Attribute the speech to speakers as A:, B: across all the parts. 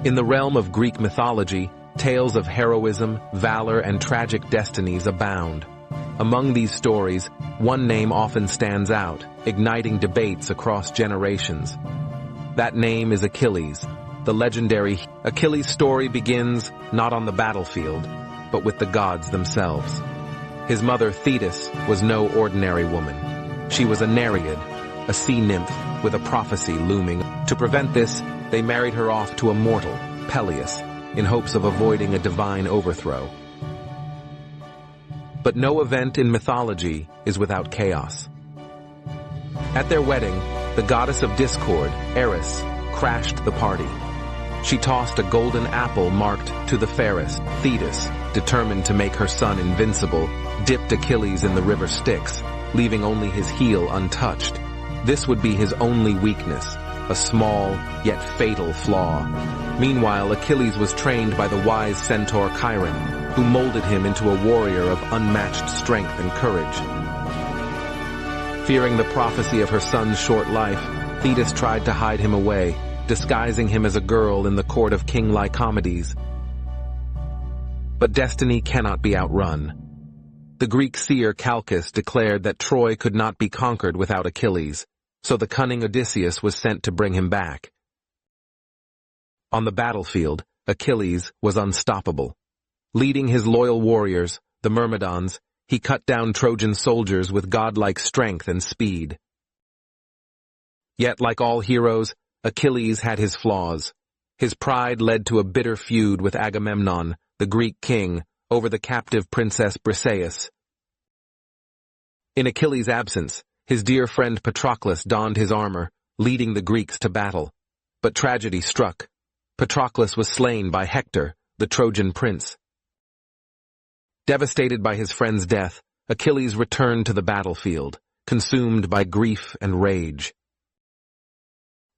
A: In the realm of Greek mythology, tales of heroism, valor, and tragic destinies abound. Among these stories, one name often stands out, igniting debates across generations. That name is Achilles, the legendary. Achilles' story begins not on the battlefield, but with the gods themselves. His mother, Thetis, was no ordinary woman. She was a Nereid, a sea nymph with a prophecy looming. To prevent this, they married her off to a mortal, Peleus, in hopes of avoiding a divine overthrow. But no event in mythology is without chaos. At their wedding, the goddess of discord, Eris, crashed the party. She tossed a golden apple marked "to the fairest." Thetis, determined to make her son invincible, dipped Achilles in the river Styx, leaving only his heel untouched. This would be his only weakness, a small yet fatal flaw. Meanwhile, Achilles was trained by the wise centaur Chiron, who molded him into a warrior of unmatched strength and courage. Fearing the prophecy of her son's short life, Thetis tried to hide him away, disguising him as a girl in the court of King Lycomedes. But destiny cannot be outrun. The Greek seer Calchas declared that Troy could not be conquered without Achilles, so the cunning Odysseus was sent to bring him back. On the battlefield, Achilles was unstoppable. Leading his loyal warriors, the Myrmidons, he cut down Trojan soldiers with godlike strength and speed. Yet, like all heroes, Achilles had his flaws. His pride led to a bitter feud with Agamemnon, the Greek king, over the captive princess Briseis. In Achilles' absence, his dear friend Patroclus donned his armor, leading the Greeks to battle. But tragedy struck. Patroclus was slain by Hector, the Trojan prince. Devastated by his friend's death, Achilles returned to the battlefield, consumed by grief and rage.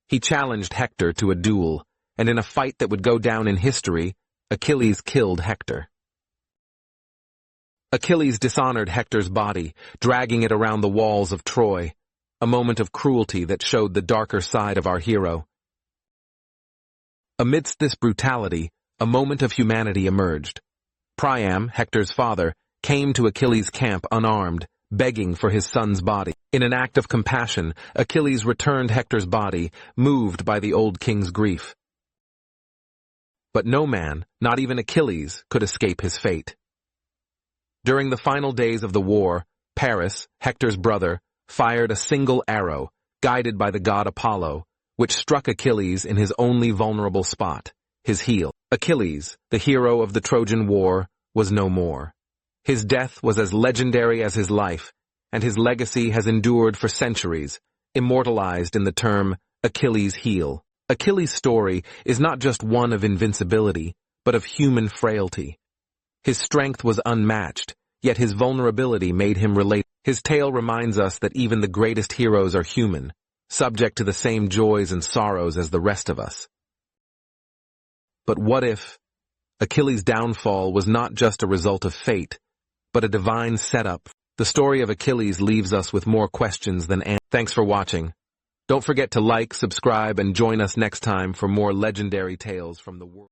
A: He challenged Hector to a duel, and in a fight that would go down in history, Achilles killed Hector. Achilles dishonored Hector's body, dragging it around the walls of Troy, a moment of cruelty that showed the darker side of our hero. Amidst this brutality, a moment of humanity emerged. Priam, Hector's father, came to Achilles' camp unarmed, begging for his son's body. In an act of compassion, Achilles returned Hector's body, moved by the old king's grief. But no man, not even Achilles, could escape his fate. During the final days of the war, Paris, Hector's brother, fired a single arrow, guided by the god Apollo, which struck Achilles in his only vulnerable spot, his heel. Achilles, the hero of the Trojan War, was no more. His death was as legendary as his life, and his legacy has endured for centuries, immortalized in the term Achilles' heel. Achilles' story is not just one of invincibility, but of human frailty. His strength was unmatched, yet his vulnerability made him relatable. His tale reminds us that even the greatest heroes are human, subject to the same joys and sorrows as the rest of us. But what if Achilles' downfall was not just a result of fate, but a divine setup? The story of Achilles leaves us with more questions than answers. Thanks for watching. Don't forget to like, subscribe, and join us next time for more legendary tales from the world.